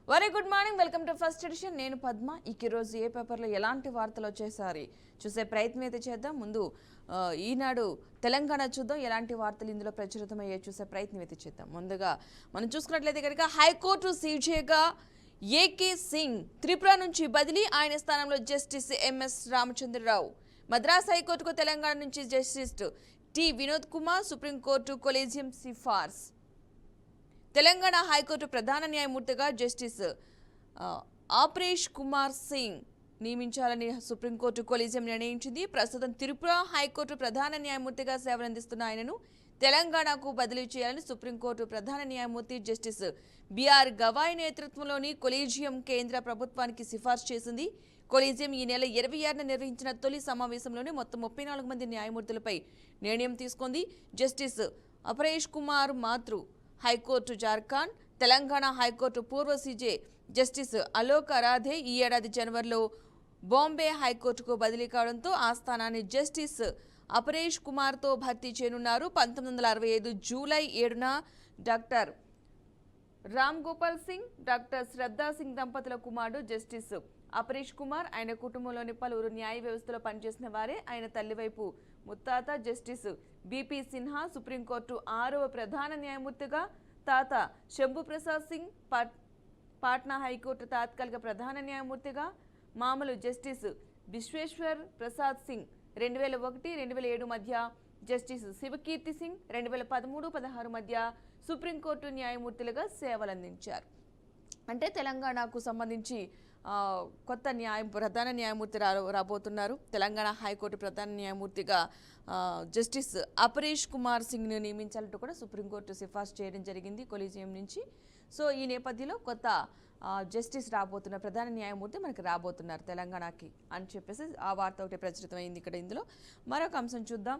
Very good morning, welcome to first edition. నేను పద్మ. ఈ రోజు ఏ పేపర్లో ఎలాంటి వార్తలు వచ్చేసారి చూసే ప్రయత్నం అయితే చేద్దాం. ముందు ఈనాడు తెలంగాణ చూద్దాం, ఎలాంటి వార్తలు ఇందులో ప్రచురితమయ్యే చూసే ప్రయత్నం అయితే చేద్దాం. ముందుగా మనం చూసుకున్నట్లయితే కనుక హైకోర్టు సీజేగా ఏకే సింగ్ త్రిపుర నుంచి బదిలీ, ఆయన స్థానంలో జస్టిస్ ఎంఎస్ రామచంద్రరావు. మద్రాస్ హైకోర్టుకు తెలంగాణ నుంచి justice T Vinod Kumar, supreme court collegium సిఫార్సు. తెలంగాణ హైకోర్టు ప్రధాన న్యాయమూర్తిగా జస్టిస్ ఆపరేష్ కుమార్ సింగ్ నియమించాలని సుప్రీంకోర్టు కొలీజియం నిర్ణయించింది. ప్రస్తుతం త్రిపుర హైకోర్టు ప్రధాన న్యాయమూర్తిగా సేవలందిస్తున్న ఆయనను తెలంగాణకు బదిలీ చేయాలని సుప్రీంకోర్టు ప్రధాన న్యాయమూర్తి జస్టిస్ బిఆర్ గవాయ్ నేతృత్వంలోని కొలీజియం కేంద్ర ప్రభుత్వానికి సిఫార్సు చేసింది. కొలీజియం ఈ నెల 26న నిర్వహించిన తొలి సమావేశంలోనే మొత్తం 34 మంది న్యాయమూర్తులపై నిర్ణయం తీసుకుంది. జస్టిస్ అపరేష్ కుమార్ మాతృ హైకోర్టు జార్ఖండ్, తెలంగాణ హైకోర్టు పూర్వ సీజే జస్టిస్ అలోక్ అరాధే ఈ ఏడాది జనవరిలో బాంబే హైకోర్టుకు బదిలీ కావడంతో ఆ స్థానాన్ని జస్టిస్ అపరేష్ కుమార్తో భర్తీ చేయనున్నారు. 1965 జూలై 7న డాక్టర్ రామ్ గోపాల్ సింగ్, డాక్టర్ శ్రద్ధా సింగ్ దంపతుల కుమారుడు జస్టిస్ అపరేష్ కుమార్. ఆయన కుటుంబంలోని పలువురు న్యాయ వ్యవస్థలో పనిచేసిన వారే. ఆయన తల్లివైపు ముత్తాత జస్టిస్ బిపి సిన్హా సుప్రీంకోర్టు 6వ ప్రధాన న్యాయమూర్తిగా, తాత శంభు ప్రసాద్ సింగ్ పాట్నా హైకోర్టు తాత్కాలిక ప్రధాన న్యాయమూర్తిగా, మామూలు జస్టిస్ విశ్వేశ్వర్ ప్రసాద్ సింగ్ 2001-2007 మధ్య, జస్టిస్ శివకీర్తి సింగ్ 2013-16 మధ్య సుప్రీంకోర్టు న్యాయమూర్తులుగా సేవలందించారు. అంటే తెలంగాణకు సంబంధించి కొత్త ప్రధాన న్యాయమూర్తి రాబోతున్నారు. తెలంగాణ హైకోర్టు ప్రధాన న్యాయమూర్తిగా జస్టిస్ అపరేష్ కుమార్ సింగ్ను నియమించాలంటూ కూడా సుప్రీంకోర్టు సిఫార్సు చేయడం జరిగింది కొలీజియం నుంచి. సో ఈ నేపథ్యంలో కొత్త జస్టిస్ రాబోతున్న ప్రధాన న్యాయమూర్తి మనకి రాబోతున్నారు తెలంగాణకి అని చెప్పేసి ఆ వార్త ఒకటి ప్రచురితమైంది. ఇక్కడ ఇందులో మరొక అంశం చూద్దాం.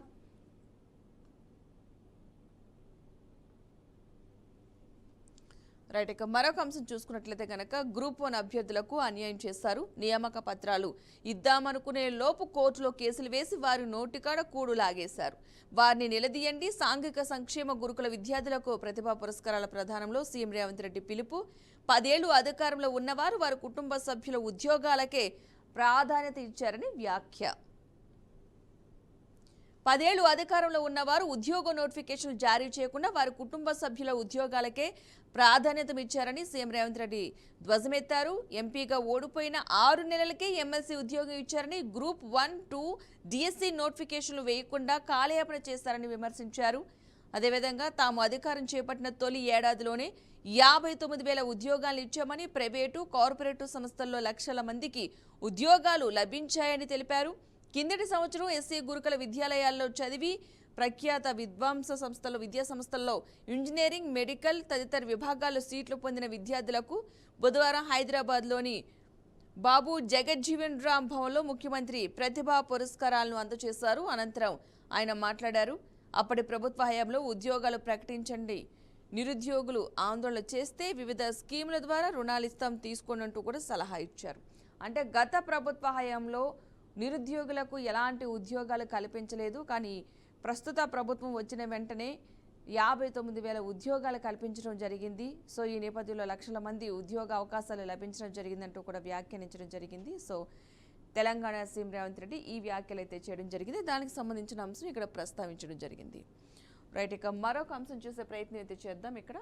రైట్, ఇక మరొక అంశం చూసుకున్నట్లయితే కనుక గ్రూప్ 1 అభ్యర్థులకు అన్యాయం చేస్తారు. నియామక పత్రాలు ఇద్దామనుకునే లోపు కోర్టులో కేసులు వేసి వారి నోటికాడ కూడు లాగేశారు. వారిని నిలదీయండి. సాంఘిక సంక్షేమ గురుకుల విద్యార్థులకు ప్రతిభా పురస్కారాల ప్రదానంలో సీఎం రేవంత్ రెడ్డి పిలుపు. 10 ఏళ్లు అధికారంలో ఉన్నవారు వారి కుటుంబ సభ్యుల ఉద్యోగాలకే ప్రాధాన్యత ఇచ్చారని వ్యాఖ్య. 10 ఏళ్లు అధికారంలో ఉన్నవారు ఉద్యోగ నోటిఫికేషన్ జారీ చేయకుండా వారి కుటుంబ సభ్యుల ఉద్యోగాలకే ప్రాధాన్యత ఇచ్చారని సీఎం రేవంత్ రెడ్డి ధ్వజమెత్తారు. ఎంపీగా ఓడిపోయిన 6 నెలలకే ఎమ్మెల్సీ ఉద్యోగం ఇచ్చారని, గ్రూప్ 1, 2 డిఎస్సి నోటిఫికేషన్లు వేయకుండా కాలయాపన చేశారని విమర్శించారు. అదేవిధంగా తాము అధికారం చేపట్టిన తొలి ఏడాదిలోనే 59,000 ఉద్యోగాలు ఇచ్చామని, ప్రైవేటు కార్పొరేటు సంస్థల్లో లక్షల మందికి ఉద్యోగాలు లభించాయని తెలిపారు. కిందటి సంవత్సరం ఎస్సీ గురుకుల విద్యాలయాల్లో చదివి ప్రఖ్యాత విద్యా సంస్థల్లో ఇంజనీరింగ్, మెడికల్ తదితర విభాగాల్లో సీట్లు పొందిన విద్యార్థులకు బుధవారం హైదరాబాద్లోని బాబు జగజ్జీవన్ రామ్ భవన్లో ముఖ్యమంత్రి ప్రతిభా పురస్కారాలను అందజేశారు. అనంతరం ఆయన మాట్లాడారు. అప్పటి ప్రభుత్వ హయాంలో ఉద్యోగాలు ప్రకటించండి, నిరుద్యోగులు ఆందోళన చేస్తే వివిధ స్కీముల ద్వారా రుణాలు ఇస్తాం తీసుకోనంటూ కూడా సలహా ఇచ్చారు. అంటే గత ప్రభుత్వ హయాంలో నిరుద్యోగులకు ఎలాంటి ఉద్యోగాలు కల్పించలేదు. కానీ ప్రస్తుత ప్రభుత్వం వచ్చిన వెంటనే 59,000 ఉద్యోగాలు కల్పించడం జరిగింది. సో ఈ నేపథ్యంలో లక్షల మంది ఉద్యోగ అవకాశాలు లభించడం జరిగిందంటూ కూడా వ్యాఖ్యానించడం జరిగింది. సో తెలంగాణ సీఎం రేవంత్ రెడ్డి ఈ వ్యాఖ్యలు అయితే చేయడం జరిగింది. దానికి సంబంధించిన అంశం ఇక్కడ ప్రస్తావించడం జరిగింది. రైట్, ఇక మరొక అంశం చూసే ప్రయత్నం అయితే చేద్దాం. ఇక్కడ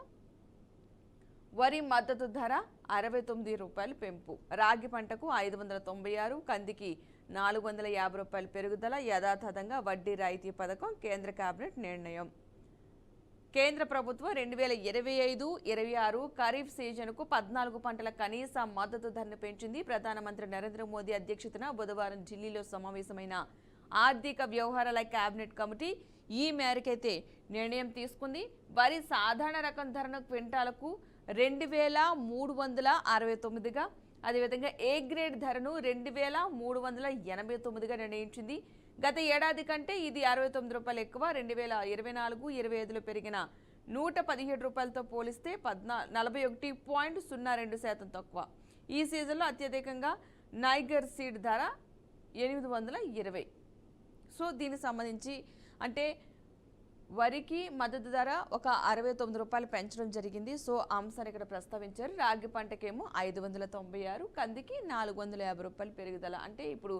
వరి మద్దతు ధర 69 రూపాయలు పెంపు, రాగి పంటకు 596, కందికి 450 రూపాయలు పెరుగుదల, యథాతథంగా వడ్డీ రాయితీ పథకం కేంద్ర కేబినెట్ నిర్ణయం. కేంద్ర ప్రభుత్వం 2025-26 ఖరీఫ్ సీజన్కు 14 పంటల కనీస మద్దతు ధరను పెంచింది. ప్రధానమంత్రి నరేంద్ర మోదీ అధ్యక్షతన బుధవారం ఢిల్లీలో సమావేశమైన ఆర్థిక వ్యవహారాల కేబినెట్ కమిటీ ఈ మేరకైతే నిర్ణయం తీసుకుంది. వరి సాధారణ రకం ధరను క్వింటాలకు 2,369గా, అదేవిధంగా ఏ గ్రేడ్ ధరను 2,389గా నిర్ణయించింది. గత ఏడాది కంటే ఇది 69 రూపాయలు ఎక్కువ. 2024-25లో పెరిగిన 117 రూపాయలతో పోలిస్తే 41.02% తక్కువ. ఈ సీజన్లో అత్యధికంగా నైగర్ సీడ్ ధర 820. సో దీనికి సంబంధించి అంటే వరికి మద్దతు ధర ఒక 69 రూపాయలు పెంచడం జరిగింది. సో ఆ అంశాన్ని ఇక్కడ ప్రస్తావించారు. రాగి పంటకేమో 596, కందికి 450 రూపాయలు పెరుగుదల. అంటే ఇప్పుడు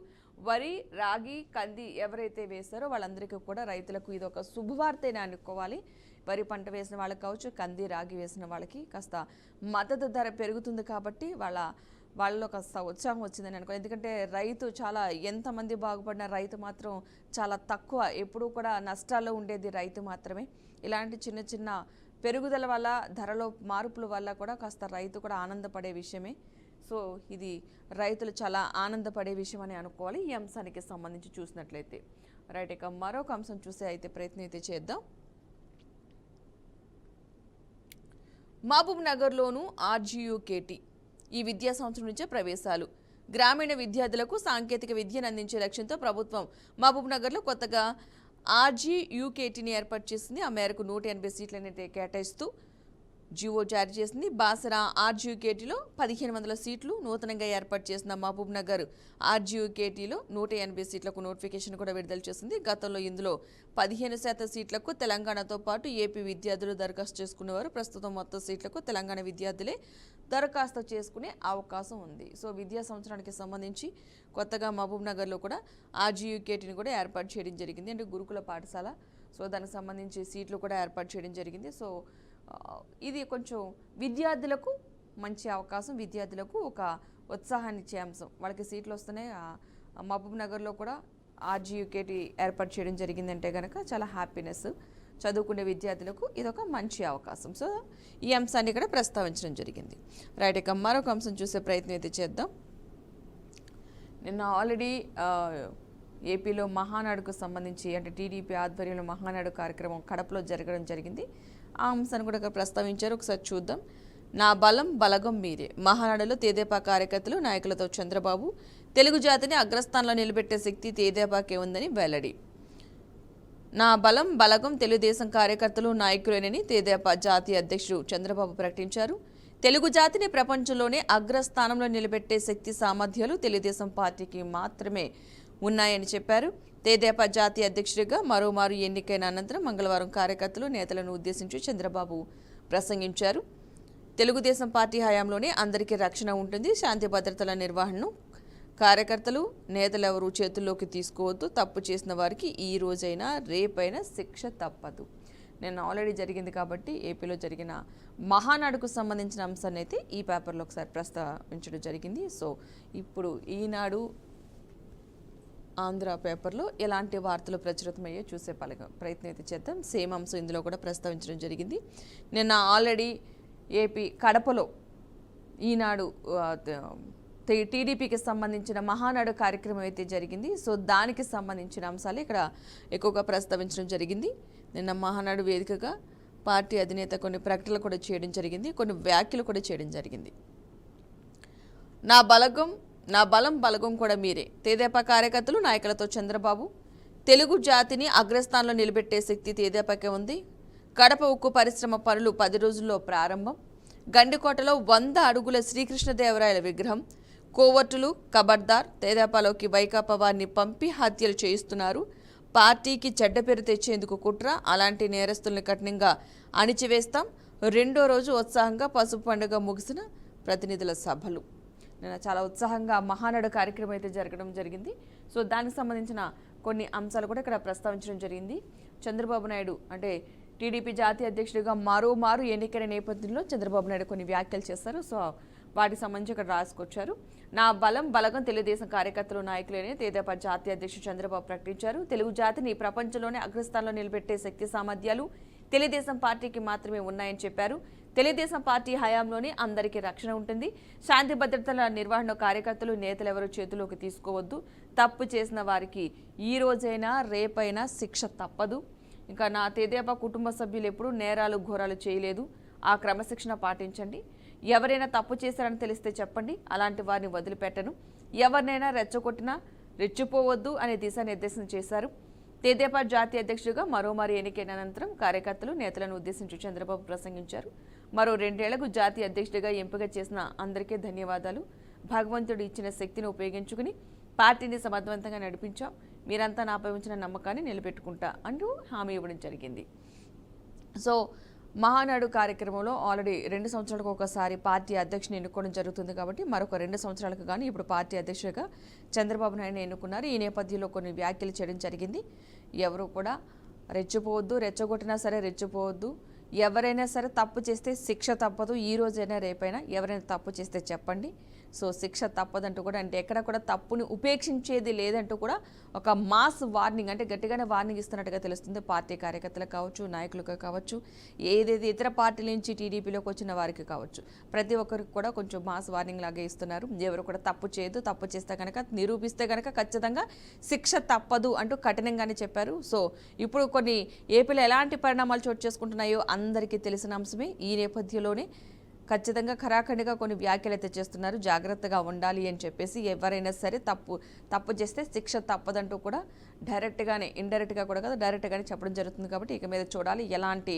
వరి, రాగి, కంది ఎవరైతే వేస్తారో వాళ్ళందరికీ కూడా రైతులకు ఇది ఒక శుభవార్తేనే అనుకోవాలి. వరి పంట వేసిన వాళ్ళకి కావచ్చు, కంది, రాగి వేసిన వాళ్ళకి కాస్త మద్దతు ధర పెరుగుతుంది కాబట్టి వాళ్ళలో కాస్త ఉత్సాహం వచ్చిందని అనుకో. ఎందుకంటే రైతు చాలా ఎంతమంది బాగుపడిన రైతు మాత్రం చాలా తక్కువ. ఎప్పుడూ కూడా నష్టాల్లో ఉండేది రైతు మాత్రమే. ఇలాంటి చిన్న చిన్న పెరుగుదల వల్ల, ధరలో మార్పుల వల్ల కూడా కాస్త రైతు కూడా ఆనందపడే విషయమే. సో ఇది రైతులు చాలా ఆనందపడే విషయం అని అనుకోవాలి ఈ అంశానికి సంబంధించి చూసినట్లయితే. రైట్, ఇక మరొక అంశం చూసే అయితే ప్రయత్నం అయితే చేద్దాం. మహబూబ్ నగర్లోను ఆర్జీయూకేటీ ఈ విద్యా సంవత్సరం నుంచే ప్రవేశాలు. గ్రామీణ విద్యార్థులకు సాంకేతిక విద్యను అందించే లక్ష్యంతో ప్రభుత్వం మహబూబ్ నగర్లో కొత్తగా ఆర్జీయూకేటీని ఏర్పాటు చేసింది. ఆ మేరకు 180 సీట్లను కేటాయిస్తూ జీవో జారీ చేసింది. బాసరా ఆర్జీయూకేటీలో 1500 సీట్లు నూతనంగా ఏర్పాటు చేసిన మహబూబ్ నగర్ ఆర్జీయూకేటీలో 180 సీట్లకు నోటిఫికేషన్ కూడా విడుదల చేసింది. గతంలో ఇందులో 15% సీట్లకు తెలంగాణతో పాటు ఏపీ విద్యార్థులు దరఖాస్తు చేసుకునేవారు. ప్రస్తుతం మొత్తం సీట్లకు తెలంగాణ విద్యార్థులే దరఖాస్తు చేసుకునే అవకాశం ఉంది. సో విద్యా సంవత్సరానికి సంబంధించి కొత్తగా మహబూబ్ నగర్లో కూడా ఆర్జీయూకేటీని కూడా ఏర్పాటు చేయడం జరిగింది. అంటే గురుకుల పాఠశాల. సో దానికి సంబంధించి సీట్లు కూడా ఏర్పాటు చేయడం జరిగింది. సో ఇది కొంచెం విద్యార్థులకు మంచి అవకాశం, విద్యార్థులకు ఒక ఉత్సాహాన్ని ఇచ్చే అంశం. వాళ్ళకి సీట్లు వస్తున్నాయి. మహబూబ్ నగర్లో కూడా ఆర్జీయూకేటీ ఏర్పాటు చేయడం జరిగిందంటే కనుక చాలా హ్యాపీనెస్. చదువుకునే విద్యార్థులకు ఇదొక మంచి అవకాశం. సో ఈ అంశాన్ని ఇక్కడ ప్రస్తావించడం జరిగింది. రైట్, ఇక మరొక అంశం చూసే ప్రయత్నం అయితే చేద్దాం. నిన్న ఆల్రెడీ ఏపీలో మహానాడుకు సంబంధించి అంటే టీడీపీ ఆధ్వర్యంలో మహానాడు కార్యక్రమం కడపలో జరగడం జరిగింది. ఆ అంశాన్ని కూడా ఇక్కడ ప్రస్తావించారు. ఒకసారి చూద్దాం. నా బలం బలగం మీరే. మహానాడులో తెదేపా కార్యకర్తలు నాయకులతో చంద్రబాబు తెలుగు జాతిని అగ్రస్థానంలో నిలబెట్టే శక్తి తెదేపాకే ఉందని వెల్లడి. నా బలం బలగం తెలుగుదేశం కార్యకర్తలు నాయకులేనని తెదేపా జాతీయ అధ్యక్షుడు చంద్రబాబు ప్రకటించారు. తెలుగు జాతిని ప్రపంచంలోనే అగ్రస్థానంలో నిలబెట్టే శక్తి సామర్థ్యాలు తెలుగుదేశం పార్టీకి మాత్రమే ఉన్నాయని చెప్పారు. తెదేపా జాతీయ అధ్యక్షుడిగా మరోమారు ఎన్నికైన అనంతరం మంగళవారం కార్యకర్తలు నేతలను ఉద్దేశించి చంద్రబాబు ప్రసంగించారు. తెలుగుదేశం పార్టీ హయాంలోనే అందరికీ రక్షణ ఉంటుంది. శాంతి భద్రతల నిర్వహణను కార్యకర్తలు నేతలు ఎవరూ చేతుల్లోకి తీసుకోవద్దు. తప్పు చేసిన వారికి ఈ రోజైనా రేపైనా శిక్ష తప్పదు. నేను ఆల్రెడీ జరిగింది కాబట్టి ఏపీలో జరిగిన మహానాడుకు సంబంధించిన అంశాన్ని అయితే ఈ పేపర్లో ఒకసారి ప్రస్తావించడం జరిగింది. సో ఇప్పుడు ఈనాడు ఆంధ్ర పేపర్లో ఎలాంటి వార్తలు ప్రచురితమయ్యో చూసే ప్రయత్నం అయితే చేద్దాం. సేమ్ అంశం ఇందులో కూడా ప్రస్తావించడం జరిగింది. నిన్న ఆల్రెడీ ఏపీ కడపలో ఈనాడు టీడీపీకి సంబంధించిన మహానాడు కార్యక్రమం అయితే జరిగింది. సో దానికి సంబంధించిన అంశాలు ఇక్కడ ఎక్కువగా ప్రస్తావించడం జరిగింది. నిన్న మహానాడు వేదికగా పార్టీ అధినేత కొన్ని ప్రకటనలు కూడా చేయడం జరిగింది, కొన్ని వ్యాఖ్యలు కూడా చేయడం జరిగింది. నా బలం బలగం కూడా మీరే. తెదేపా కార్యకర్తలు నాయకులతో చంద్రబాబు తెలుగు జాతిని అగ్రస్థానంలో నిలబెట్టే శక్తి తెదేపాకే ఉంది. కడప ఉక్కు పరిశ్రమ పనులు 10 రోజుల్లో ప్రారంభం. గండికోటలో 100 అడుగుల శ్రీకృష్ణదేవరాయల విగ్రహం. కోవర్టులు ఖబర్దార్. తెదేపాలోకి వైకాపా వారిని పంపి హత్యలు చేయిస్తున్నారు. పార్టీకి చెడ్డ పేరు తెచ్చేందుకు కుట్ర. అలాంటి నేరస్తుల్ని కఠినంగా అణిచివేస్తాం. 2వ రోజు ఉత్సాహంగా పసుపు పండుగ ముగిసిన ప్రతినిధుల సభలు. నేను చాలా ఉత్సాహంగా మహానాడు కార్యక్రమం అయితే జరగడం జరిగింది. సో దానికి సంబంధించిన కొన్ని అంశాలు కూడా ఇక్కడ ప్రస్తావించడం జరిగింది. చంద్రబాబు నాయుడు అంటే టీడీపీ జాతీయ అధ్యక్షుడిగా మరోమారు ఎన్నికైన నేపథ్యంలో చంద్రబాబు నాయుడు కొన్ని వ్యాఖ్యలు చేస్తారు. సో వాటికి సంబంధించి ఇక్కడ రాసుకొచ్చారు. నా బలగం తెలుగుదేశం కార్యకర్తలు నాయకులేని తెదేపా జాతీయ అధ్యక్షుడు చంద్రబాబు ప్రకటించారు. తెలుగు జాతిని ప్రపంచంలోనే అగ్రస్థానంలో నిలబెట్టే శక్తి సామర్థ్యాలు తెలుగుదేశం పార్టీకి మాత్రమే ఉన్నాయని చెప్పారు. తెలుగుదేశం పార్టీ హయాంలోనే అందరికీ రక్షణ ఉంటుంది. శాంతి భద్రతల నిర్వహణ కార్యకర్తలు నేతలు ఎవరు చేతుల్లోకి తీసుకోవద్దు. తప్పు చేసిన వారికి ఈ రోజైనా రేపైనా శిక్ష తప్పదు. ఇంకా నా తెదేపా కుటుంబ సభ్యులు ఎప్పుడూ నేరాలు ఘోరాలు చేయలేదు. ఆ క్రమశిక్షణ పాటించండి. ఎవరైనా తప్పు చేశారని తెలిస్తే చెప్పండి. అలాంటి వారిని వదిలిపెట్టను. ఎవరినైనా రెచ్చగొట్టినా రెచ్చిపోవద్దు అనే దిశానిర్దేశం చేశారు. తెదేపా జాతీయ అధ్యక్షుడిగా మరోమారు ఎన్నికైన అనంతరం కార్యకర్తలు నేతలను ఉద్దేశించి చంద్రబాబు ప్రసంగించారు. మరో 2 ఏళ్లకు జాతీయ అధ్యక్షుడిగా ఎంపిక చేసిన అందరికీ ధన్యవాదాలు. భగవంతుడు ఇచ్చిన శక్తిని ఉపయోగించుకుని పార్టీని సమర్థవంతంగా నడిపించాం. మీరంతా నాపై ఉంచిన నమ్మకాన్ని నిలబెట్టుకుంటా అంటూ హామీ ఇవ్వడం జరిగింది. సో మహానాడు కార్యక్రమంలో ఆల్రెడీ 2 సంవత్సరాలకు ఒకసారి పార్టీ అధ్యక్షుని ఎన్నుకోవడం జరుగుతుంది కాబట్టి మరొక 2 సంవత్సరాలకు గాను ఇప్పుడు పార్టీ అధ్యక్షుడిగా చంద్రబాబు నాయుడు ఎన్నుకున్నారు. ఈ నేపథ్యంలో కొన్ని వ్యాఖ్యలు చేయడం జరిగింది. ఎవరు కూడా రెచ్చిపోవద్దు, రెచ్చగొట్టినా సరే రెచ్చిపోవద్దు, ఎవరైనా సరే తప్పు చేస్తే శిక్ష తప్పదు, ఈ రోజైనా రేపైనా ఎవరైనా తప్పు చేస్తే చెప్పండి, సో శిక్ష తప్పదంటూ కూడా, అంటే ఎక్కడ కూడా తప్పుని ఉపేక్షించేది లేదంటూ కూడా ఒక మాస్ వార్నింగ్, అంటే గట్టిగానే వార్నింగ్ ఇస్తున్నట్టుగా తెలుస్తుంది. పార్టీ కార్యకర్తలకు కావచ్చు, నాయకులకు కావచ్చు, ఏదైతే ఇతర పార్టీల నుంచి టీడీపీలోకి వచ్చిన వారికి కావచ్చు, ప్రతి ఒక్కరికి కూడా కొంచెం మాస్ వార్నింగ్ లాగే ఇస్తున్నారు. ఎవరు కూడా తప్పు చేయదు, తప్పు చేస్తే కనుక నిరూపిస్తే కనుక ఖచ్చితంగా శిక్ష తప్పదు అంటూ కఠినంగానే చెప్పారు. సో ఇప్పుడు కొన్ని ఏపీలో ఎలాంటి పరిణామాలు చోటు చేసుకుంటున్నాయో అందరికీ తెలిసిన అంశమే. ఈ నేపథ్యంలోనే ఖచ్చితంగా ఖరాఖండిగా కొన్ని వ్యాఖ్యలు అయితే చేస్తున్నారు. జాగ్రత్తగా ఉండాలి అని చెప్పేసి, ఎవరైనా సరే తప్పు చేస్తే శిక్ష తప్పదంటూ కూడా డైరెక్ట్గానే, ఇండైరెక్ట్గా కూడా కదా డైరెక్ట్గానే చెప్పడం జరుగుతుంది. కాబట్టి ఇక మీద చూడాలి ఎలాంటి,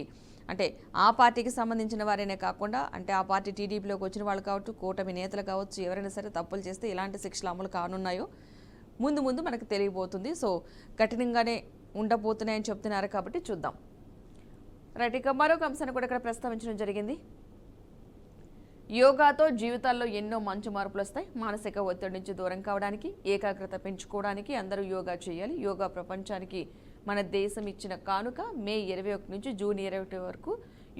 అంటే ఆ పార్టీకి సంబంధించిన వారైనా కాకుండా, అంటే ఆ పార్టీ టీడీపీలోకి వచ్చిన వాళ్ళు కావచ్చు, కూటమి నేతలు కావచ్చు, ఎవరైనా సరే తప్పులు చేస్తే ఎలాంటి శిక్షలు అమలు కానున్నాయో ముందు ముందు మనకు తెలియబోతుంది. సో కఠినంగానే ఉండబోతున్నాయని చెప్తున్నారు కాబట్టి చూద్దాం. రైట్, ఇక మరొక అంశాన్ని కూడా ఇక్కడ ప్రస్తావించడం జరిగింది. యోగాతో జీవితాల్లో ఎన్నో మంచి మార్పులు వస్తాయి. మానసిక ఒత్తిడి నుంచి దూరం కావడానికి, ఏకాగ్రత పెంచుకోవడానికి అందరూ యోగా చేయాలి. యోగా ప్రపంచానికి మన దేశం ఇచ్చిన కానుక. మే 21 నుంచి జూన్ 21 వరకు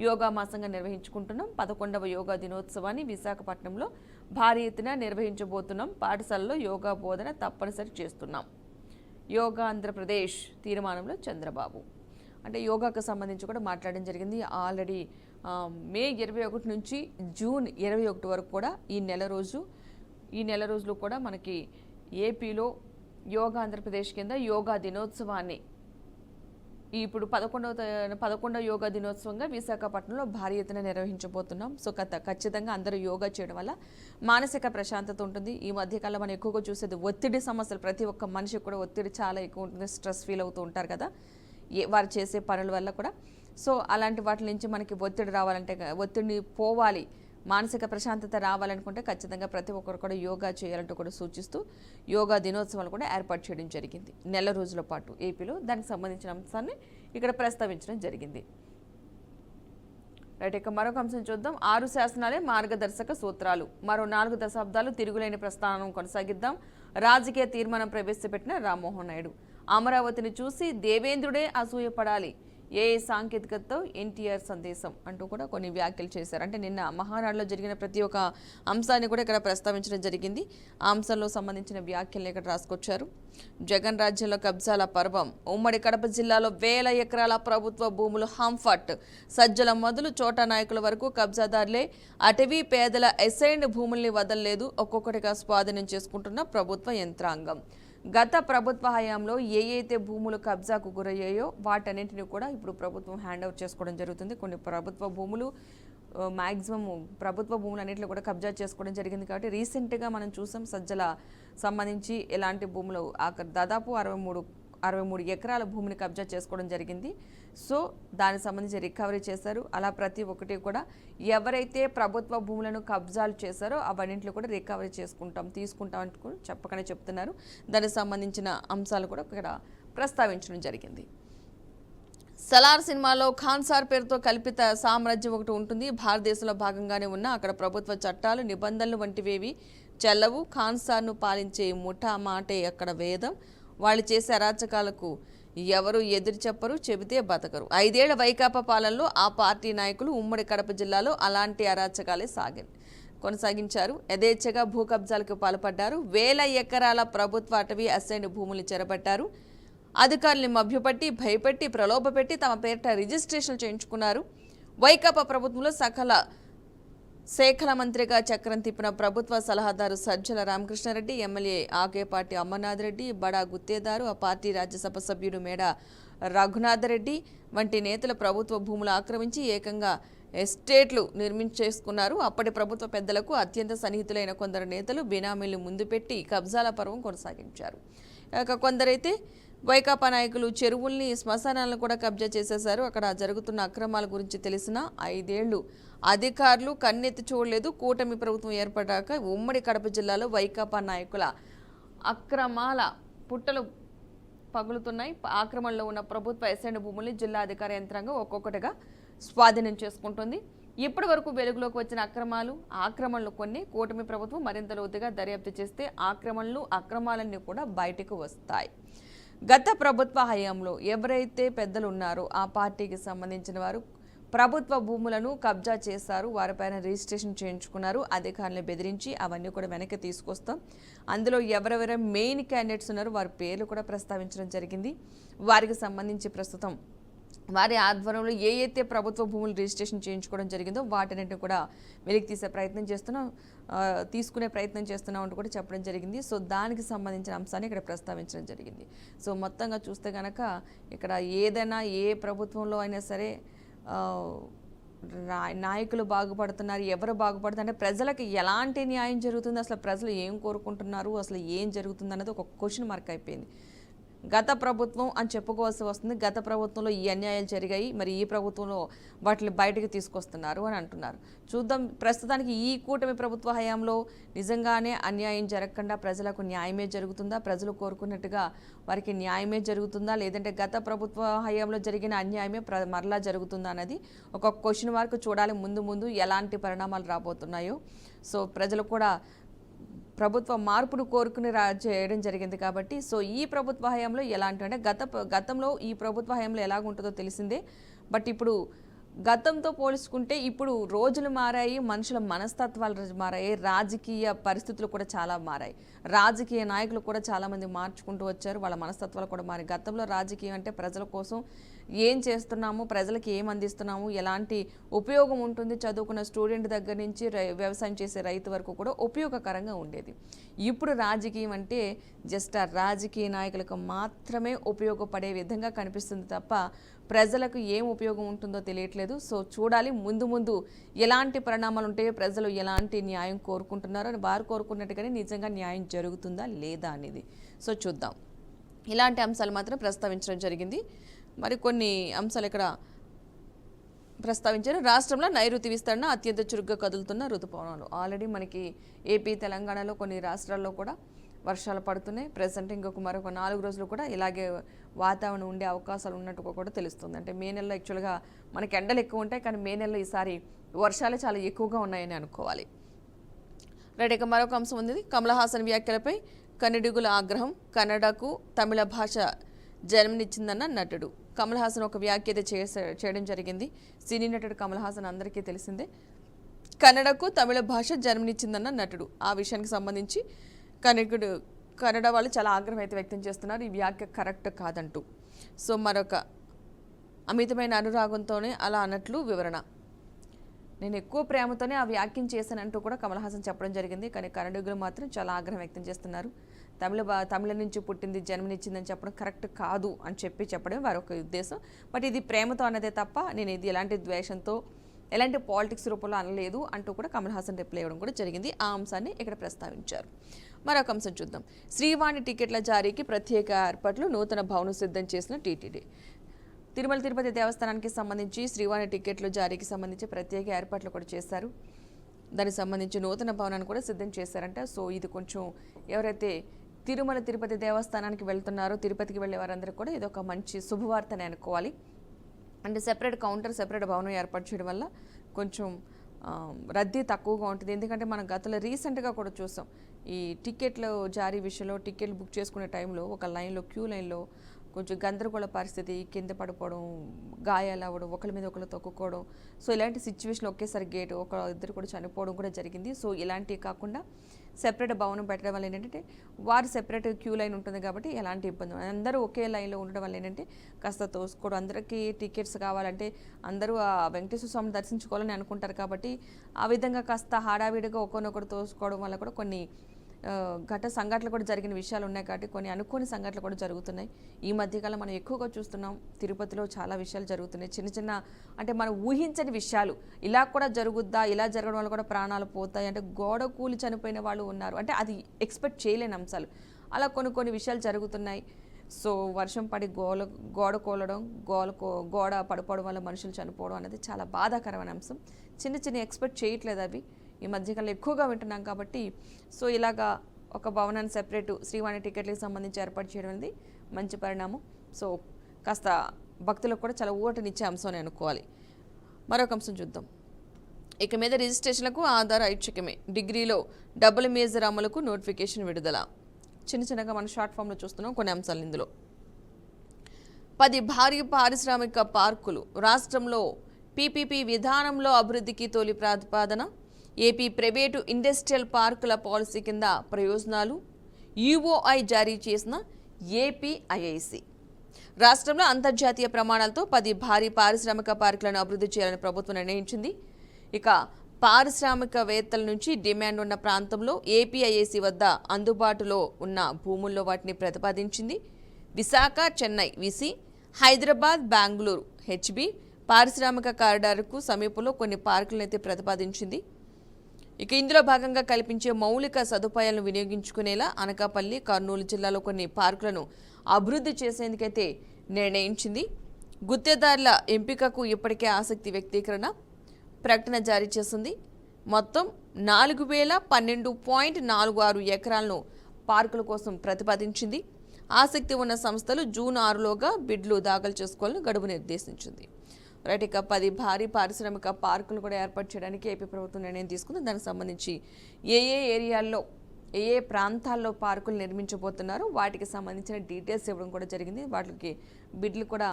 యోగా మాసంగా నిర్వహించుకుంటున్నాం. 11వ యోగా దినోత్సవాన్ని విశాఖపట్నంలో భారీ ఎత్తున నిర్వహించబోతున్నాం. పాఠశాలలో యోగా బోధన తప్పనిసరి చేస్తున్నాం. యోగా ఆంధ్రప్రదేశ్ తీర్మానంలో చంద్రబాబు, అంటే యోగాకు సంబంధించి కూడా మాట్లాడడం జరిగింది. ఆల్రెడీ మే 21 నుంచి జూన్ 21 వరకు కూడా ఈ నెల రోజులు కూడా మనకి ఏపీలో యోగా ఆంధ్రప్రదేశ్ కింద యోగా దినోత్సవాన్ని ఇప్పుడు 11వ యోగా దినోత్సవంగా విశాఖపట్నంలో భారీ ఎత్తున నిర్వహించబోతున్నాం. సో ఖచ్చితంగా అందరూ యోగా చేయడం వల్ల మానసిక ప్రశాంతత ఉంటుంది. ఈ మధ్యకాలంలో మనం ఎక్కువగా చూసేది ఒత్తిడి సమస్యలు. ప్రతి ఒక్క మనిషికి కూడా ఒత్తిడి చాలా ఎక్కువ ఉంటుంది, స్ట్రెస్ ఫీల్ అవుతూ ఉంటారు కదా వారు చేసే పనుల వల్ల కూడా. సో అలాంటి వాటి నుంచి మనకి ఒత్తిడి రావాలంటే, ఒత్తిడిని పోవాలి, మానసిక ప్రశాంతత రావాలనుకుంటే ఖచ్చితంగా ప్రతి ఒక్కరు కూడా యోగా చేయాలంటూ కూడా సూచిస్తూ యోగా దినోత్సవాలు కూడా ఏర్పాటు చేయడం జరిగింది నెల రోజుల పాటు ఏపీలో. దానికి సంబంధించిన అంశాన్ని ఇక్కడ ప్రస్తావించడం జరిగింది. రైట్, ఇక మరొక అంశం చూద్దాం. 6 శాసనాలే మార్గదర్శక సూత్రాలు, మరో 4 దశాబ్దాలు తిరుగులేని ప్రస్థానం కొనసాగిద్దాం. రాజకీయ తీర్మానం ప్రవేశపెట్టిన రామ్మోహన్ నాయుడు. అమరావతిని చూసి దేవేంద్రుడే అసూయపడాలి, ఏ సాంకేతికతతో ఎన్టీఆర్ సందేశం అంటూ కూడా కొన్ని వ్యాఖ్యలు చేశారు. అంటే నిన్న మహానాడులో జరిగిన ప్రతి ఒక్క అంశాన్ని కూడా ఇక్కడ ప్రస్తావించడం జరిగింది. ఆ అంశంలో సంబంధించిన వ్యాఖ్యలను ఇక్కడ రాసుకొచ్చారు. జగన్ రాజ్యంలో కబ్జాల పర్వం. ఉమ్మడి కడప జిల్లాలో 1000 ఎకరాల ప్రభుత్వ భూములు హంఫట్. సజ్జల మొదలు చోటా నాయకుల వరకు కబ్జాదారులే. అటవీ పేదల అసైన్డ్ భూముల్ని వదలలేదు. ఒక్కొక్కటిగా స్వాధీనం చేసుకుంటున్న ప్రభుత్వ యంత్రాంగం. గత ప్రభుత్వ హయాంలో ఏవైతే భూములు కబ్జాకు గురయ్యాయో వాటన్నింటినీ కూడా ఇప్పుడు ప్రభుత్వం హ్యాండ్ ఓవర్ చేసుకోవడం జరుగుతుంది. కొన్ని ప్రభుత్వ భూములు మ్యాక్సిమం ప్రభుత్వ భూములు అన్నింటిలో కూడా కబ్జా చేసుకోవడం జరిగింది. కాబట్టి రీసెంట్గా మనం చూసాం సజ్జల సంబంధించి ఎలాంటి భూములు దాదాపు 63 ఎకరాల భూమిని కబ్జా చేసుకోవడం జరిగింది. సో దానికి సంబంధించి రికవరీ చేశారు. అలా ప్రతి ఒక్కటి కూడా ఎవరైతే ప్రభుత్వ భూములను కబ్జాలు చేశారో అవన్నింటిలో కూడా రికవరీ తీసుకుంటాం అంటూ చెప్పకనే చెప్తున్నారు. దానికి సంబంధించిన అంశాలు కూడా ఇక్కడ ప్రస్తావించడం జరిగింది. సలార్ సినిమాలో ఖాన్సార్ పేరుతో కల్పిత సామ్రాజ్యం ఒకటి ఉంటుంది. భారతదేశంలో భాగంగానే ఉన్న అక్కడ ప్రభుత్వ చట్టాలు, నిబంధనలు వంటివేవి చెల్లవు. ఖాన్సార్ను పాలించే ముఠా మాటే అక్కడ వేదం. వాళ్ళు చేసే అరాచకాలకు ఎవరు ఎదురు చెప్పరు, చెబితే బతకరు. 5 ఏళ్ల వైకాపా పాలనలో ఆ పార్టీ నాయకులు ఉమ్మడి కడప జిల్లాలో అలాంటి అరాచకాలే కొనసాగించారు. యథేచ్ఛగా భూ కబ్జాలకు పాల్పడ్డారు. 1000 ఎకరాల ప్రభుత్వ అటవీ అసైన్డ్ భూములు చెరబట్టారు. అధికారుల్ని మభ్యపెట్టి, భయపెట్టి, ప్రలోభపెట్టి తమ పేరిట రిజిస్ట్రేషన్లు చేయించుకున్నారు. వైకాపా ప్రభుత్వంలో సకల శాఖల మంత్రిగా చక్రం తిప్పిన ప్రభుత్వ సలహాదారు సజ్జల రామకృష్ణారెడ్డి, ఎమ్మెల్యే ఆకేపాటి అమర్నాథ్ రెడ్డి, బడా గుత్తేదారు, ఆ పార్టీ రాజ్యసభ సభ్యుడు మేడ రఘునాథ్ రెడ్డి వంటి నేతల ప్రభుత్వ భూములు ఆక్రమించి ఏకంగా ఎస్టేట్లు నిర్మించేసుకున్నారు. అప్పటి ప్రభుత్వ పెద్దలకు అత్యంత సన్నిహితులైన కొందరు నేతలు బినామీలు ముందు పెట్టి కబ్జాల పర్వం కొనసాగించారు. కొందరైతే వైకాపా నాయకులు చెరువుల్ని, శ్మశానాలను కూడా కబ్జా చేసేశారు. అక్కడ జరుగుతున్న అక్రమాల గురించి తెలిసిన 5 ఏళ్లు అధికారులు కన్నెత్తి చూడలేదు. కూటమి ప్రభుత్వం ఏర్పడ్డాక ఉమ్మడి కడప జిల్లాలో వైకాపా నాయకుల అక్రమాల పుట్టలు పగులుతున్నాయి. ఆక్రమణలో ఉన్న ప్రభుత్వ ఎస్ఎండ్ భూముల్ని జిల్లా అధికార యంత్రాంగం ఒక్కొక్కటిగా స్వాధీనం చేసుకుంటుంది. ఇప్పటి వరకు వెలుగులోకి వచ్చిన ఆక్రమణలు కొన్ని కూటమి ప్రభుత్వం మరింత లోతుగా దర్యాప్తు చేస్తే అక్రమాలన్నీ కూడా బయటకు వస్తాయి. గత ప్రభుత్వ హయాంలో ఎవరైతే పెద్దలు ఉన్నారో ఆ పార్టీకి సంబంధించిన వారు ప్రభుత్వ భూములను కబ్జా చేశారు, వారిపైన రిజిస్ట్రేషన్ చేయించుకున్నారు, అధికారులను బెదిరించి అవన్నీ కూడా వెనక్కి తీసుకొస్తాం. అందులో ఎవరెవరు మెయిన్ క్యాండిడేట్స్ ఉన్నారో వారి పేర్లు కూడా ప్రస్తావించడం జరిగింది. వారికి సంబంధించి ప్రస్తుతం వారి ఆధ్వర్యంలో అయితే ప్రభుత్వ భూములు రిజిస్ట్రేషన్ చేయించుకోవడం జరిగిందో వాటిని కూడా వెలికి తీసుకునే ప్రయత్నం చేస్తున్నాం అంటూ కూడా చెప్పడం జరిగింది. సో దానికి సంబంధించిన అంశాన్ని ఇక్కడ ప్రస్తావించడం జరిగింది. సో మొత్తంగా చూస్తే కనుక ఇక్కడ ఏదైనా ఏ ప్రభుత్వంలో అయినా సరే నాయకులు బాగుపడుతున్నారు, ఎవరు బాగుపడుతున్నారు అంటే ప్రజలకు ఎలాంటి న్యాయం జరుగుతుంది, అసలు ప్రజలు ఏం కోరుకుంటున్నారు, అసలు ఏం జరుగుతుంది అన్నది ఒక క్వశ్చన్ మార్క్ అయిపోయింది. గత ప్రభుత్వం అని చెప్పుకోవాల్సి వస్తుంది. గత ప్రభుత్వంలో ఈ అన్యాయాలు జరిగాయి, మరి ఈ ప్రభుత్వంలో వాటిని బయటకు తీసుకొస్తున్నారు అని అంటున్నారు. చూద్దాం, ప్రస్తుతానికి ఈ కూటమి ప్రభుత్వ హయాంలో నిజంగానే అన్యాయం జరగకుండా ప్రజలకు న్యాయమే జరుగుతుందా, ప్రజలు కోరుకున్నట్టుగా వారికి న్యాయమే జరుగుతుందా, లేదంటే గత ప్రభుత్వ హయాంలో జరిగిన అన్యాయమే మరలా జరుగుతుందా అన్నది ఒక క్వశ్చన్ మార్క్. చూడాలి ముందు ఎలాంటి పరిణామాలు రాబోతున్నాయో. సో ప్రజలు కూడా ప్రభుత్వ మార్పును కోరుకుని చేయడం జరిగింది కాబట్టి సో ఈ ప్రభుత్వ హయాంలో ఎలాంటి అంటే గతంలో ఈ ప్రభుత్వ హయాంలో ఎలాగుంటుందో తెలిసిందే. బట్ ఇప్పుడు గతంతో పోల్చుకుంటే ఇప్పుడు రోజులు మారాయి, మనుషుల మనస్తత్వాలు మారాయి, రాజకీయ పరిస్థితులు కూడా చాలా మారాయి, రాజకీయ నాయకులు కూడా చాలామంది మార్చుకుంటూ వచ్చారు, వాళ్ళ మనస్తత్వాలు కూడా మారాయి. గతంలో రాజకీయం అంటే ప్రజల కోసం ఏం చేస్తున్నాము, ప్రజలకి ఏం అందిస్తున్నాము, ఎలాంటి ఉపయోగం ఉంటుంది, చదువుకున్న స్టూడెంట్ దగ్గర నుంచి వ్యవసాయం చేసే రైతు వరకు కూడా ఉపయోగకరంగా ఉండేది. ఇప్పుడు రాజకీయం అంటే జస్ట్ ఆ రాజకీయ నాయకులకు మాత్రమే ఉపయోగపడే విధంగా కనిపిస్తుంది తప్ప ప్రజలకు ఏం ఉపయోగం ఉంటుందో తెలియట్లేదు. సో చూడాలి ముందు ఎలాంటి పరిణామాలు ఉంటాయో, ప్రజలు ఎలాంటి న్యాయం కోరుకుంటున్నారో అని వారు కోరుకున్నట్టుగానే నిజంగా న్యాయం జరుగుతుందా లేదా అనేది సో చూద్దాం. ఇలాంటి అంశాలు మాత్రం ప్రస్తావించడం జరిగింది. మరి కొన్ని అంశాలు ఇక్కడ ప్రస్తావించారు. రాష్ట్రంలో నైరుతి విస్తరణ అత్యంత చురుగ్గా కదులుతున్న ఋతుపవనాలు. ఆల్రెడీ మనకి ఏపీ, తెలంగాణలో కొన్ని రాష్ట్రాల్లో కూడా వర్షాలు పడుతున్నాయి. ప్రెసెంట్ మరొక 4 రోజులు కూడా ఇలాగే వాతావరణం ఉండే అవకాశాలు ఉన్నట్టుగా కూడా తెలుస్తుంది. అంటే మే నెలలో యాక్చువల్గా మనకి ఎండలు ఎక్కువ ఉంటాయి, కానీ మే నెలలో ఈసారి వర్షాలు చాలా ఎక్కువగా ఉన్నాయని అనుకోవాలి. రైట్, ఇక మరొక అంశం ఉంది. కమల్ హాసన్ వ్యాఖ్యలపై కన్నడిగుల ఆగ్రహం. కన్నడకు తమిళ భాష జన్మనిచ్చిందన్న నటుడు కమల్ హాసన్ ఒక వ్యాఖ్య చేయడం జరిగింది. సినీ నటుడు కమల్ హాసన్ అందరికీ తెలిసిందే. కన్నడకు తమిళ భాష జన్మనిచ్చిందన్న నటుడు. ఆ విషయానికి సంబంధించి కన్నడ వాళ్ళు చాలా ఆగ్రహం అయితే వ్యక్తం చేస్తున్నారు, ఈ వ్యాఖ్య కరెక్ట్ కాదంటూ. సో మరొక అమితమైన అనురాగంతోనే అలా అన్నట్లు వివరణ. నేను ఎక్కువ ప్రేమతోనే ఆ వ్యాఖ్యం చేశానంటూ కూడా కమల్ హాసన్ చెప్పడం జరిగింది. కానీ కన్నడిగులు మాత్రం చాలా ఆగ్రహం వ్యక్తం చేస్తున్నారు. తమిళ నుంచి పుట్టింది, జన్మనిచ్చిందని చెప్పడం కరెక్ట్ కాదు అని చెప్పడం వారి ఒక ఉద్దేశం. బట్ ఇది ప్రేమతో అన్నదే తప్ప నేను ఇది ఎలాంటి ద్వేషంతో, ఎలాంటి పాలిటిక్స్ రూపంలో అనలేదు అంటూ కూడా కమల్ హాసన్ రిప్లై ఇవ్వడం కూడా జరిగింది. ఆ అంశాన్ని ఇక్కడ ప్రస్తావించారు. మరొక అంశం చూద్దాం. శ్రీవాణి టికెట్ల జారీకి ప్రత్యేక ఏర్పాట్లు, నూతన భవనం సిద్ధం చేసిన టీటీడీ. తిరుమల తిరుపతి దేవస్థానానికి సంబంధించి శ్రీవాణి టికెట్ల జారీకి సంబంధించి ప్రత్యేక ఏర్పాట్లు కూడా చేశారు. దానికి సంబంధించి నూతన భవనాన్ని కూడా సిద్ధం చేశారంట. సో ఇది కొంచెం ఎవరైతే తిరుమల తిరుపతి దేవస్థానానికి వెళ్తున్నారో, తిరుపతికి వెళ్ళే వారందరూ కూడా ఇది ఒక మంచి శుభవార్తనే అనుకోవాలి. అంటే సెపరేట్ కౌంటర్, సెపరేట్ భవనం ఏర్పాటు చేయడం వల్ల కొంచెం రద్దీ తక్కువగా ఉంటుంది. ఎందుకంటే మనం గతంలో రీసెంట్గా కూడా చూసాం, ఈ టికెట్లు జారీ విషయంలో టికెట్లు బుక్ చేసుకునే టైంలో ఒక లైన్లో, క్యూ లైన్లో కొంచెం గందరగోళ పరిస్థితి, కింద పడిపోవడం, గాయాలు అవ్వడం, ఒకరి మీద ఒకరు తొక్కుకోవడం. సో ఇలాంటి సిచ్యువేషన్ ఒకేసారి ఇద్దరు కూడా చనిపోవడం కూడా జరిగింది. సో ఇలాంటివి కాకుండా సెపరేట్ భవనం పెట్టడం వల్ల ఏంటంటే వారు సెపరేట్ క్యూ లైన్ ఉంటుంది కాబట్టి ఎలాంటి ఇబ్బంది, అందరూ ఒకే లైన్లో ఉండడం వల్ల ఏంటంటే కాస్త తోసుకోవడం, అందరికీ టికెట్స్ కావాలంటే అందరూ ఆ వెంకటేశ్వర స్వామిని దర్శించుకోవాలని అనుకుంటారు కాబట్టి ఆ విధంగా కాస్త హడావిడిగా ఒకరినొకరు తోసుకోవడం వల్ల కూడా కొన్ని సంఘటనలు కూడా జరిగిన విషయాలు ఉన్నాయి. కాబట్టి కొన్ని అనుకోని సంఘటనలు కూడా జరుగుతున్నాయి. ఈ మధ్యకాలం మనం ఎక్కువగా చూస్తున్నాం, తిరుపతిలో చాలా విషయాలు జరుగుతున్నాయి. చిన్న అంటే మనం ఊహించని విషయాలు, ఇలా కూడా జరుగుద్దా, ఇలా జరగడం వల్ల కూడా ప్రాణాలు పోతాయి, అంటే గోడ కూలి చనిపోయిన వాళ్ళు ఉన్నారు, అంటే అది ఎక్స్పెక్ట్ చేయలేని అంశాలు. అలా కొన్ని విషయాలు జరుగుతున్నాయి. సో వర్షం పడి గోడ కూలడం, గోడ పడిపోవడం వల్ల మనుషులు చనిపోవడం అనేది చాలా బాధాకరమైన అంశం. చిన్న ఎక్స్పెక్ట్ చేయట్లేదు అవి ఈ మధ్యకాలంలో ఎక్కువగా వింటున్నాం కాబట్టి. సో ఇలాగా ఒక భవనాన్ని సెపరేట్ శ్రీవాణి టికెట్లకు సంబంధించి ఏర్పాటు చేయడం అనేది మంచి పరిణామం. సో కాస్త భక్తులకు కూడా చాలా ఊరటనిచ్చే అంశం అని అనుకోవాలి. మరొక అంశం చూద్దాం. ఇక మీద రిజిస్ట్రేషన్లకు ఆధార్ ఐచ్ఛికమే, డిగ్రీలో డబుల్ మేజర్ అమలుకు నోటిఫికేషన్ విడుదల. చిన్నగా మన షార్ట్ ఫామ్లో చూస్తున్నాం కొన్ని అంశాలు. ఇందులో 10 భారీ పారిశ్రామిక పార్కులు, రాష్ట్రంలో పీపీపీ విధానంలో అభివృద్ధికి తొలి ప్రతిపాదన, ఏపీ ప్రైవేటు ఇండస్ట్రియల్ పార్కుల పాలసీ కింద ప్రయోజనాలు, యుఓఐ జారీ చేసిన ఏపీఐఐసి. రాష్ట్రంలో అంతర్జాతీయ ప్రమాణాలతో 10 భారీ పారిశ్రామిక పార్కులను అభివృద్ధి చేయాలని ప్రభుత్వం నిర్ణయించింది. ఇక పారిశ్రామికవేత్తల నుంచి డిమాండ్ ఉన్న ప్రాంతంలో ఏపీఐఐసి వద్ద అందుబాటులో ఉన్న భూముల్లో వాటిని ప్రతిపాదించింది. విశాఖ, చెన్నై విసి, హైదరాబాద్, బెంగళూరు హెచ్బి పారిశ్రామిక కారిడార్కు సమీపంలో కొన్ని పార్కులను అయితే ప్రతిపాదించింది. ఇక ఇందులో భాగంగా కల్పించే మౌలిక సదుపాయాలను వినియోగించుకునేలా అనకాపల్లి, కర్నూలు జిల్లాలో కొన్ని పార్కులను అభివృద్ధి చేసేందుకైతే నిర్ణయించింది. గుత్తేదారుల ఎంపికకు ఇప్పటికే ఆసక్తి వ్యక్తీకరణ ప్రకటన జారీ చేసింది. మొత్తం 4012.46 ఎకరాలను పార్కుల కోసం ప్రతిపాదించింది. ఆసక్తి ఉన్న సంస్థలు జూన్ 6లోగా బిడ్లు దాఖలు చేసుకోవాలని గడువు నిర్దేశించింది. రైట్, ఇక 10 భారీ పారిశ్రామిక పార్కులు కూడా ఏర్పాటు చేయడానికి ఏపీ ప్రభుత్వం నిర్ణయం తీసుకుంది. దానికి సంబంధించి ఏ ఏరియాల్లో ఏ ప్రాంతాల్లో పార్కులు నిర్మించబోతున్నారు వాటికి సంబంధించిన డీటెయిల్స్ ఇవ్వడం కూడా జరిగింది. వాటికి బిడ్లు కూడా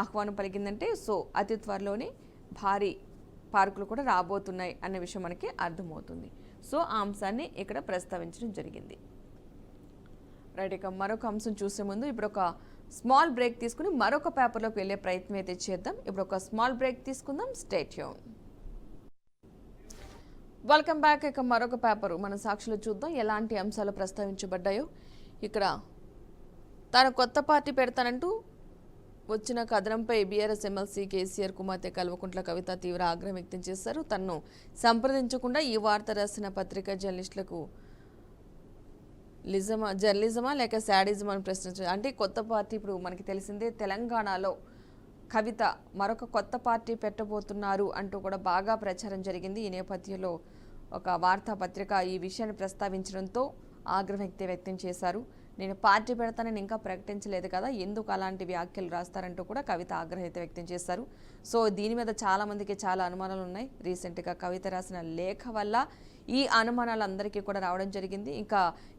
ఆహ్వానం పలికిందంటే సో అతి త్వరలోనే భారీ పార్కులు కూడా రాబోతున్నాయి అన్న విషయం మనకి అర్థమవుతుంది. సో ఆ అంశాన్ని ఇక్కడ ప్రస్తావించడం జరిగింది. రైట్, ఇక మరొక అంశం చూసే ముందు ఇప్పుడు ఒక స్మాల్ బ్రేక్ తీసుకుని మరొక పేపర్లోకి వెళ్ళే ప్రయత్నం అయితే చేద్దాం. ఇప్పుడు ఒక స్మాల్ బ్రేక్ తీసుకుందాం. Stay tune. Welcome back. ఇక మరొక పేపరు మన సాక్షిలో చూద్దాం ఎలాంటి అంశాలు ప్రస్తావించబడ్డాయో. ఇక్కడ తాను కొత్త పార్టీ పెడతానంటూ వచ్చిన కథనంపై బీఆర్ఎస్ ఎమ్మెల్సీ కేసీఆర్ కుమార్తె కల్వకుంట్ల కవిత తీవ్ర ఆగ్రహం వ్యక్తం చేశారు. తనను సంప్రదించకుండా ఈ వార్త రాసిన పత్రికా జర్నలిస్టులకు జర్నలిజమా లేక శాడిజమా అని ప్రశ్నించారు. అంటే కొత్త పార్టీ ఇప్పుడు మనకి తెలిసిందే తెలంగాణలో కవిత మరొక కొత్త పార్టీ పెట్టబోతున్నారు అంటూ కూడా బాగా ప్రచారం జరిగింది. ఈ నేపథ్యంలో ఒక వార్తాపత్రిక ఈ విషయాన్ని ప్రస్తావించడంతో ఆగ్రహం వ్యక్తం చేశారు. నేను పార్టీ పెడతానని ఇంకా ప్రకటించలేదు కదా, ఎందుకు అలాంటి వ్యాఖ్యలు రాస్తారంటూ కూడా కవిత ఆగ్రహం వ్యక్తం చేశారు. సో దీని మీద చాలామందికి చాలా అనుమానాలు ఉన్నాయి. రీసెంట్గా కవిత రాసిన లేఖ వల్ల ఈ అనుమానాలు అందరికీ కూడా రావడం జరిగింది.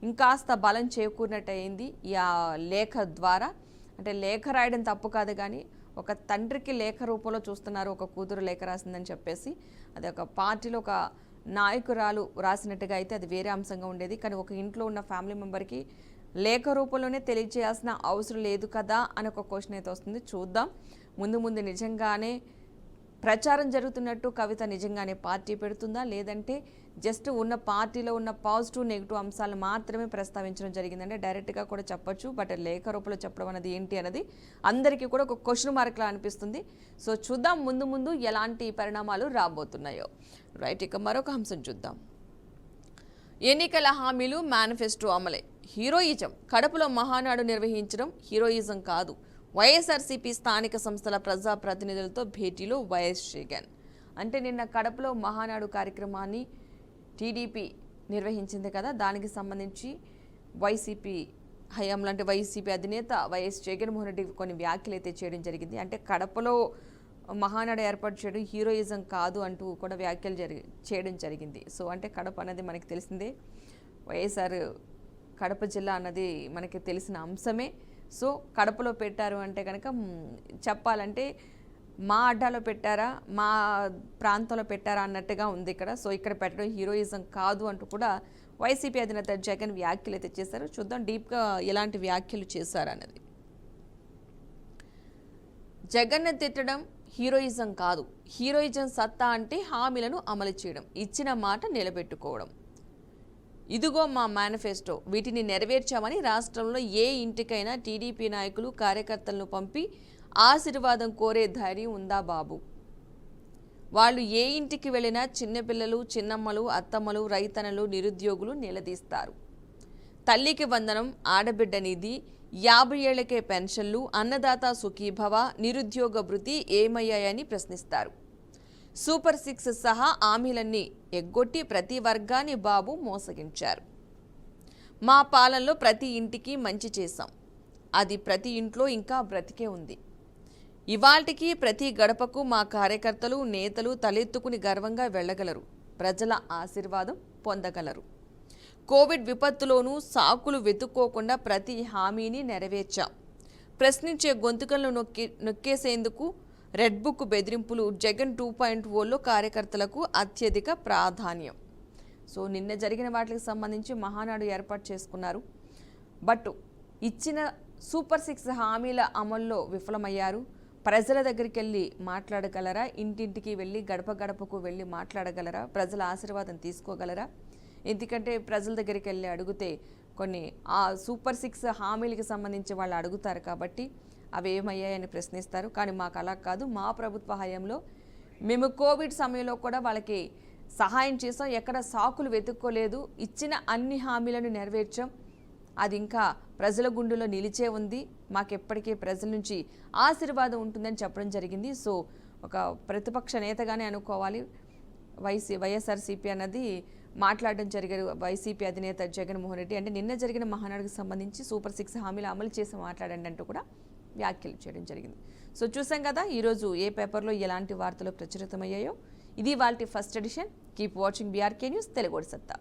ఇంకాస్త బలం చేకూరినట్టు అయింది ఈ లేఖ ద్వారా. అంటే లేఖ రాయడం తప్పు కాదు, కానీ ఒక తండ్రికి లేఖ రూపంలో చూస్తున్నారు, ఒక కూతురు లేఖ రాసిందని చెప్పేసి. అది ఒక పార్టీలో ఒక నాయకురాలు రాసినట్టుగా అయితే అది వేరే అంశంగా ఉండేది. కానీ ఒక ఇంట్లో ఉన్న ఫ్యామిలీ మెంబర్కి లేఖ రూపంలోనే తెలియజేయాల్సిన అవసరం లేదు కదా అని ఒక క్వశ్చన్ అయితే వస్తుంది. చూద్దాం ముందు నిజంగానే ప్రచారం జరుగుతున్నట్టు కవిత నిజంగానే పార్టీ పెడుతుందా, లేదంటే జస్ట్ ఉన్న పార్టీలో ఉన్న పాజిటివ్ నెగిటివ్ అంశాలను మాత్రమే ప్రస్తావించడం జరిగిందంటే డైరెక్ట్గా కూడా చెప్పొచ్చు. బట్ లేఖ రూపంలో చెప్పడం అనేది ఏంటి అనేది అందరికీ కూడా ఒక క్వశ్చన్ మార్క్లా అనిపిస్తుంది. సో చూద్దాం ముందు ఎలాంటి పరిణామాలు రాబోతున్నాయో. రైట్, ఇక మరొక అంశం చూద్దాం. ఎన్నికల హామీలు మేనిఫెస్టో అమలే, హీరోయిజం. కడపలో మహానాడు నిర్వహించడం హీరోయిజం కాదు. వైఎస్ఆర్సీపీ స్థానిక సంస్థల ప్రజాప్రతినిధులతో భేటీలో వైఎస్ జగన్. అంటే నిన్న కడపలో మహానాడు కార్యక్రమాన్ని టీడీపీ నిర్వహించింది కదా, దానికి సంబంధించి వైసీపీ హయాంలో అంటే వైసీపీ అధినేత వైఎస్ జగన్మోహన్ రెడ్డి కొన్ని వ్యాఖ్యలు అయితే చేయడం జరిగింది. అంటే కడపలో మహానాడు ఏర్పాటు చేయడం హీరోయిజం కాదు అంటూ కూడా వ్యాఖ్యలు చేయడం జరిగింది. సో అంటే కడప అనేది మనకి తెలిసిందే, వైఎస్ఆర్ కడప జిల్లా అన్నది మనకి తెలిసిన అంశమే. సో కడపలో పెట్టారు అంటే కనుక చెప్పాలంటే మా అడ్డాలో పెట్టారా, మా ప్రాంతంలో పెట్టారా అన్నట్టుగా ఉంది ఇక్కడ. సో ఇక్కడ పెట్టడం హీరోయిజం కాదు అంటూ కూడా వైసీపీ అధినేత జగన్ వ్యాఖ్యలు అయితే చేశారు. చూద్దాం డీప్గా ఎలాంటి వ్యాఖ్యలు చేశారన్నది. జగన్ని తిట్టడం హీరోయిజం కాదు, హీరోయిజం సత్తా అంటే హామీలను అమలు చేయడం, ఇచ్చిన మాట నిలబెట్టుకోవడం. ఇదిగో మా మేనిఫెస్టో, వీటిని నెరవేర్చామని రాష్ట్రంలో ఏ ఇంటికైనా టీడీపీ నాయకులు కార్యకర్తలను పంపి ఆశీర్వాదం కోరే ధైర్యం ఉందా బాబు? వాళ్ళు ఏ ఇంటికి వెళ్ళినా చిన్నపిల్లలు, చిన్నమ్మలు, అత్తమ్మలు, రైతన్నలు, నిరుద్యోగులు నిలదీస్తారు. తల్లికి వందనం, ఆడబిడ్డ నిధి, 50 ఏళ్లకే పెన్షన్లు, అన్నదాత సుఖీభవ, నిరుద్యోగ భృతి ఏమయ్యాయని ప్రశ్నిస్తారు. సూపర్ 6 సహా హామీలన్నీ ఎగ్గొట్టి ప్రతి వర్గాన్ని బాబు మోసగించారు. మా పాలనలో ప్రతి ఇంటికి మంచి చేశాం, అది ప్రతి ఇంట్లో ఇంకా బ్రతికే ఉంది. ఇవాల్టికి ప్రతి గడపకు మా కార్యకర్తలు నేతలు తలెత్తుకుని గర్వంగా వెళ్ళగలరు, ప్రజల ఆశీర్వాదం పొందగలరు. కోవిడ్ విపత్తులోనూ సాకులు వెతుక్కోకుండా ప్రతి హామీని నెరవేర్చాం. ప్రశ్నించే గొంతుకలను నొక్కేసేందుకు రెడ్ బుక్ బెదిరింపులు జగన్ 2.0లో కార్యకర్తలకు అత్యధిక ప్రాధాన్యం. సో నిన్న జరిగిన వాటికి సంబంధించి మహానాడు ఏర్పాటు చేసుకున్నారు. బట్ ఇచ్చిన సూపర్ 6 హామీల అమల్లో విఫలమయ్యారు. ప్రజల దగ్గరికి వెళ్ళి మాట్లాడగలరా? ఇంటింటికి వెళ్ళి గడప గడపకు వెళ్ళి మాట్లాడగలరా? ప్రజల ఆశీర్వాదం తీసుకోగలరా? ఎందుకంటే ప్రజల దగ్గరికి వెళ్ళి అడిగితే కొన్ని ఆ సూపర్ 6 హామీలకి సంబంధించి వాళ్ళు అడుగుతారు కాబట్టి అవి ఏమయ్యాయని ప్రశ్నిస్తారు. కానీ మాకు అలా కాదు, మా ప్రభుత్వ హయాంలో మేము కోవిడ్ సమయంలో కూడా వాళ్ళకి సహాయం చేసాం, ఎక్కడ సాకులు వెతుక్కోలేదు, ఇచ్చిన అన్ని హామీలను నెరవేర్చాం, అది ఇంకా ప్రజల గుండెలో నిలిచే ఉంది, మాకెప్పటికీ ప్రజల నుంచి ఆశీర్వాదం ఉంటుందని చెప్పడం జరిగింది. సో ఒక ప్రతిపక్ష నేతగానే అనుకోవాలి. వైఎస్ఆర్సీపీ అన్నది మాట్లాడడం జరిగారు వైసీపీ అధినేత జగన్మోహన్ రెడ్డి. అంటే నిన్న జరిగిన మహానాడుకు సంబంధించి సూపర్ 6 హామీలు అమలు చేసి మాట్లాడండి అంటూ కూడా వ్యాఖ్యలు చేయడం జరిగింది. సో చూసాం కదా ఈరోజు ఏ పేపర్లో ఎలాంటి వార్తలు ప్రచురితమయ్యాయో. ఇది వాళ్ళ first edition. Keep watching BRK news Telugu సత్తా.